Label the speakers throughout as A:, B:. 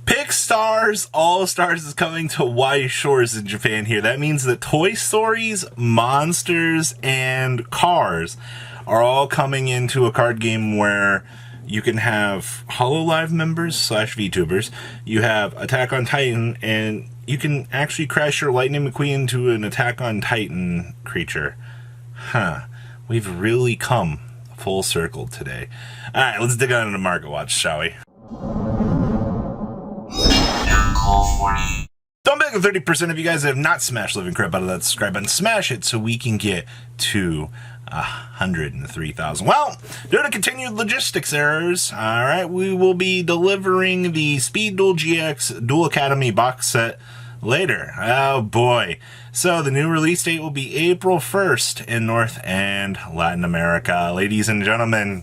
A: Pixar's All Stars is coming to Hawaii Shores in Japan here. That means that Toy Stories, Monsters, and Cars are all coming into a card game where you can have HoloLive members / VTubers. You have Attack on Titan, and you can actually crash your Lightning McQueen into an Attack on Titan creature. We've really come full circle today. Alright, let's dig on into Market Watch, shall we? Don't beg the 30% of you guys that have not smashed living crap out of that subscribe button. Smash it so we can get to 103,000. Well, due to continued logistics errors, alright, we will be delivering the Speed Duel GX Duel Academy box set later. Oh boy. So the new release date will be April 1st in North and Latin America. Ladies and gentlemen,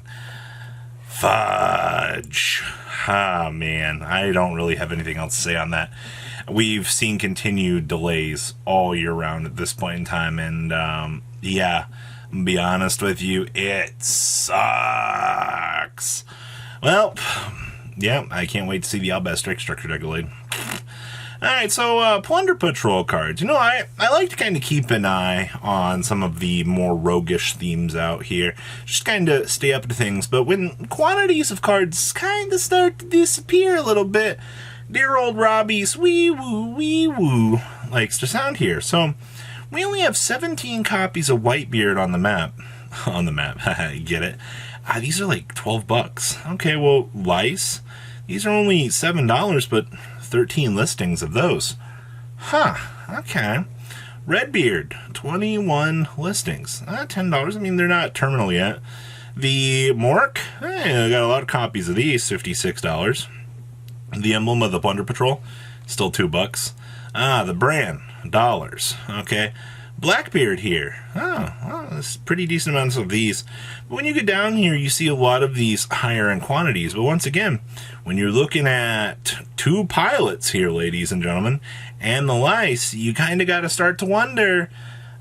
A: fudge. Ah, man, I don't really have anything else to say on that. We've seen continued delays all year round at this point in time, and yeah, I'm gonna be honest with you, it sucks. Well, yeah, I can't wait to see the Outback Strike Structure deck delayed. Alright, so Plunder Patrol cards. You know, I like to kind of keep an eye on some of the more roguish themes out here. Just kind of stay up to things. But when quantities of cards kind of start to disappear a little bit, dear old Robbie's wee woo likes to sound here. So we only have 17 copies of Whitebeard on the map. On the map, you get it? These are like 12 bucks. Okay, well, Lice. These are only $7, but 13 listings of those. Okay. Redbeard, 21 listings. $10. I mean, they're not terminal yet. The Mork, I got a lot of copies of these, $56. The Emblem of the Plunder Patrol, still $2. The Bran, dollars. Okay. Blackbeard here. Well, there's pretty decent amounts of these. But when you get down here, you see a lot of these higher end quantities. But once again, when you're looking at two pilots here, ladies and gentlemen, and the Lice, you kind of got to start to wonder,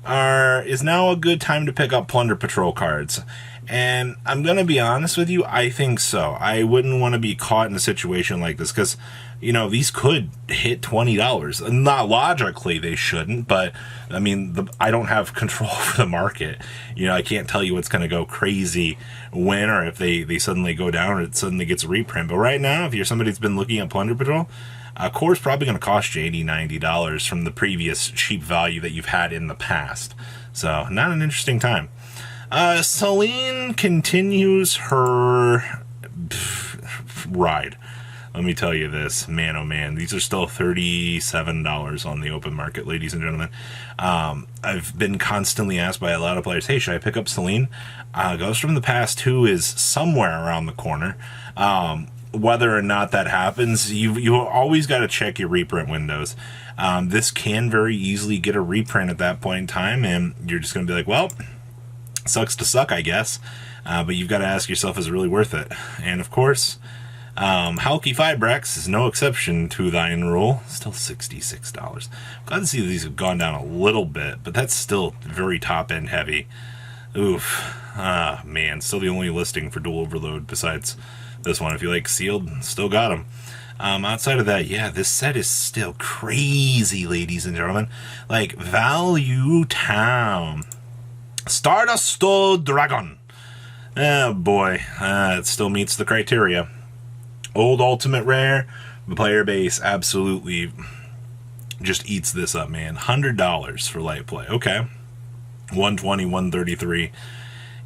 A: is now a good time to pick up Plunder Patrol cards? And I'm going to be honest with you, I think so. I wouldn't want to be caught in a situation like this because, you know, these could hit $20. Not logically, they shouldn't, but, I mean, I don't have control over the market. You know, I can't tell you what's going to go crazy when or if they suddenly go down or it suddenly gets a reprint. But right now, if you're somebody that's been looking at Plunder Patrol, a core is probably going to cost you $80, $90 from the previous cheap value that you've had in the past. So, not an interesting time. Celine continues her ride. Let me tell you this, man, oh man, these are still $37 on the open market, ladies and gentlemen. I've been constantly asked by a lot of players, hey, should I pick up Celine? Ghost from the Past 2 is somewhere around the corner. Whether or not that happens, you always got to check your reprint windows. This can very easily get a reprint at that point in time, and you're just going to be like, well, sucks to suck, I guess. But you've got to ask yourself, is it really worth it? And of course, Halky Fibrex is no exception to thine rule. Still $66. Glad to see that these have gone down a little bit, but that's still very top-end heavy. Oof. Man, still the only listing for Dual Overload besides this one. If you like Sealed, still got them. Outside of that, yeah, this set is still crazy, ladies and gentlemen. Like, Value Town. Stardust Dragon. Oh boy, it still meets the criteria. Old Ultimate Rare. The player base absolutely just eats this up, man. $100 for light play. Okay. 120, 133.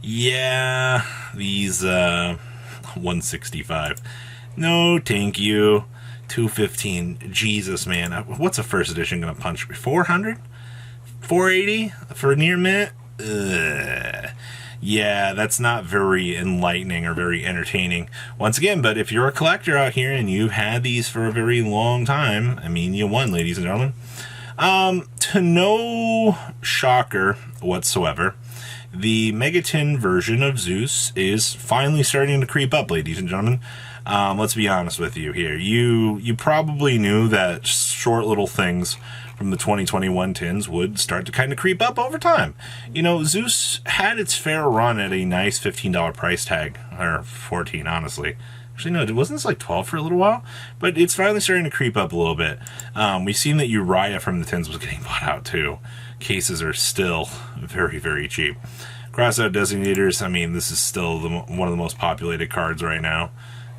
A: Yeah, these 165. No, thank you. 215. Jesus, man. What's a first edition gonna punch me? 400? 480 for near mint? Yeah, that's not very enlightening or very entertaining. Once again, but if you're a collector out here and you've had these for a very long time, I mean, you won, ladies and gentlemen. To no shocker whatsoever, the Megatin version of Zeus is finally starting to creep up, ladies and gentlemen. Let's be honest with you here. You probably knew that short little things from the 2021 tins would start to kind of creep up over time. You know, Zeus had its fair run at a nice $15 price tag, or 14, honestly. Actually, no, wasn't this like 12 for a little while? But it's finally starting to creep up a little bit. We've seen that Uriah from the tins was getting bought out too. Cases are still very, very cheap. Crossout Designators, I mean, this is still one of the most populated cards right now.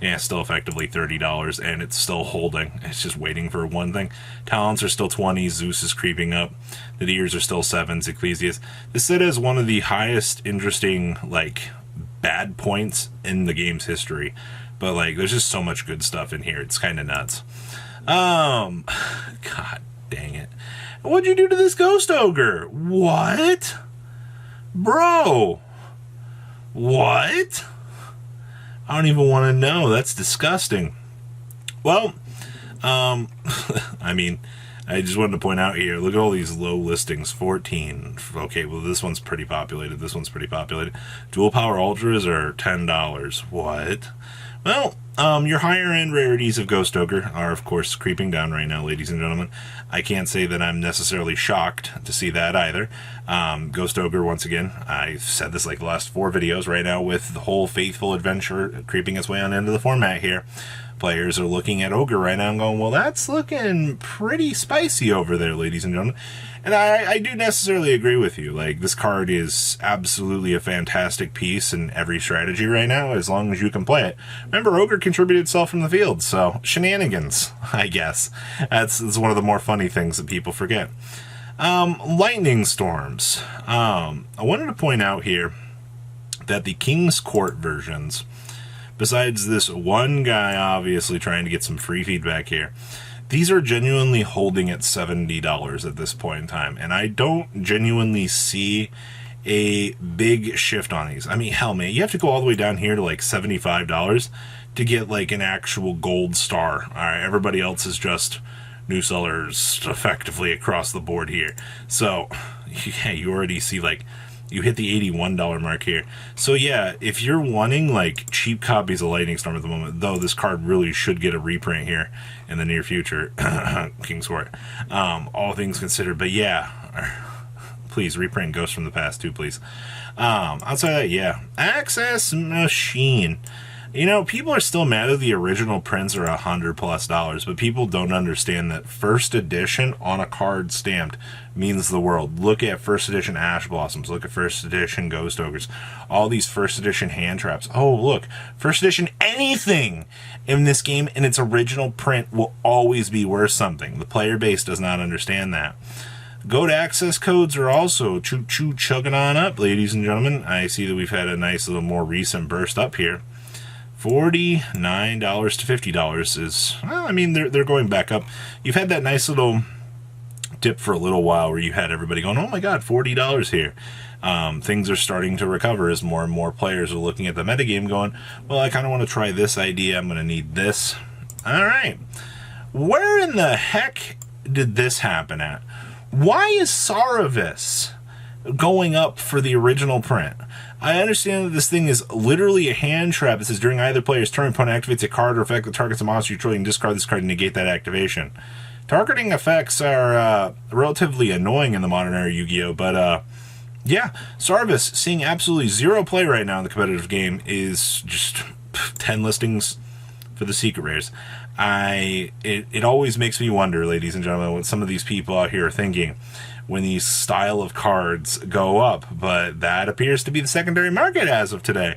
A: Yeah, still effectively $30, and it's still holding. It's just waiting for one thing. Talents are still 20. Zeus is creeping up. The Deers are still 7s. Ecclesias. This set has one of the highest interesting, like, bad points in the game's history. But, like, there's just so much good stuff in here. It's kind of nuts. God dang it. What'd you do to this Ghost Ogre? What? Bro. What? I don't even want to know. That's disgusting. Well, I mean, I just wanted to point out here, look at all these low listings. 14. Okay, well, this one's pretty populated. This one's pretty populated. Dual Power Ultras are $10. What? Well, your higher-end rarities of Ghost Ogre are, of course, creeping down right now, ladies and gentlemen. I can't say that I'm necessarily shocked to see that either. Ghost Ogre, once again, I've said this like the last 4 videos right now, with the whole Faithful Adventure creeping its way on into the format here. Players are looking at Ogre right now and going, well, that's looking pretty spicy over there, ladies and gentlemen. And I do necessarily agree with you. Like, this card is absolutely a fantastic piece in every strategy right now, as long as you can play it. Remember, Ogre contributed itself from the field, so shenanigans, I guess. That's one of the more funny things that people forget. Lightning Storms. I wanted to point out here that the King's Court versions, besides this one guy obviously trying to get some free feedback here, these are genuinely holding at $70 at this point in time. And I don't genuinely see a big shift on these. I mean, hell, man, you have to go all the way down here to like $75 to get like an actual gold star. All right, everybody else is just new sellers effectively across the board here. So, yeah, you already see like, you hit the $81 mark here. So yeah, if you're wanting like cheap copies of Lightning Storm at the moment, though this card really should get a reprint here in the near future, King's Court, all things considered. But yeah, please reprint Ghosts from the Past too, please. Outside of that, yeah, Access Machine. You know, people are still mad that the original prints are $100+, but people don't understand that first edition on a card stamped means the world. Look at first edition Ash Blossoms. Look at first edition Ghost Ogres. All these first edition hand traps. Oh, look, first edition anything in this game in its original print will always be worth something. The player base does not understand that. Goat access codes are also choo-choo chugging on up, ladies and gentlemen. I see that we've had a nice little more recent burst up here. $49 to $50 is, well, I mean, they're going back up. You've had that nice little dip for a little while where you had everybody going, oh my god, $40 here. Things are starting to recover as more and more players are looking at the metagame going, well, I kind of want to try this idea. I'm going to need this. All right. Where in the heck did this happen at? Why is Saravis going up for the original print? I understand that this thing is literally a hand trap. It says during either player's turn, opponent activates a card or effect that targets a monster you control. You can discard this card and negate that activation. Targeting effects are relatively annoying in the modern era Yu-Gi-Oh! But yeah, Sarvis seeing absolutely zero play right now in the competitive game is just 10 listings for the secret rares. It always makes me wonder, ladies and gentlemen, what some of these people out here are thinking when these style of cards go up, but that appears to be the secondary market as of today.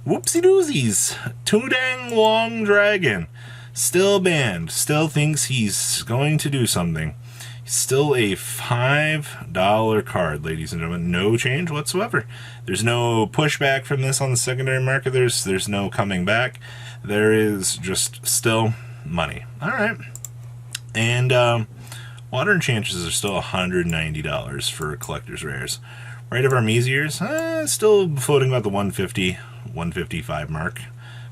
A: Whoopsie doozies. Too dang long dragon. Still banned. Still thinks he's going to do something. Still a $5 card, ladies and gentlemen. No change whatsoever. There's no pushback from this on the secondary market. There's no coming back. There is just still money. All right. And Water Enchantresses are still $190 for collector's rares. Right of our Meteors, still floating about the 150, 155 mark.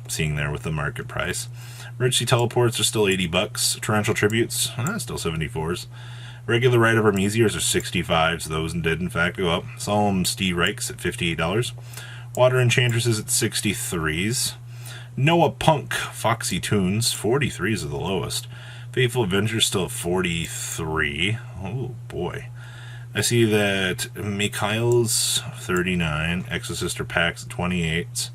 A: I'm seeing there with the market price. Emergency Teleports are still $80. Torrential Tributes, still 74s. Regular Right of our Meteors are 65s. Those did in fact go up. Solemn Steve Reichs at $58. Water Enchantresses at 63s. Noah Punk Foxy Tunes, 43s are the lowest. Faithful Avengers still at 43. Oh boy. I see that Mikhail's 39, Exosister Packs at 28,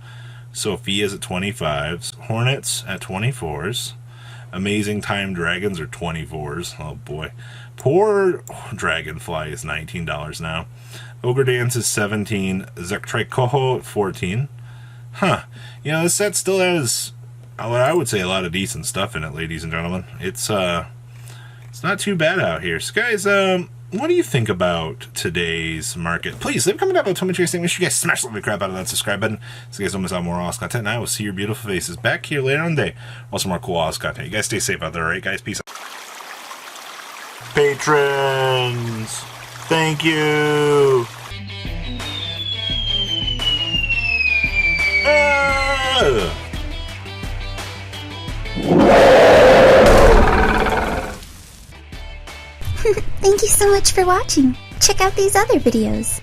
A: Sophia's at 25s. Hornets at 24s. Amazing Time Dragons are 24s. Oh boy. Poor Dragonfly is $19 now. Ogre Dance is 17. Zektraikoho at 14. Huh. You know, this set still has what I would say a lot of decent stuff in it, ladies and gentlemen. It's not too bad out here. So guys, what do you think about today's market? Please leave a comment down below. Tell me what you guys think. Make sure you guys smash the crap out of that subscribe button so you guys don't miss out on more awesome content. And I will see your beautiful faces back here later on the day. Also more cool awesome content. You guys stay safe out there, alright guys? Peace out. Patrons, thank you.
B: Thank you so much for watching. Check out these other videos.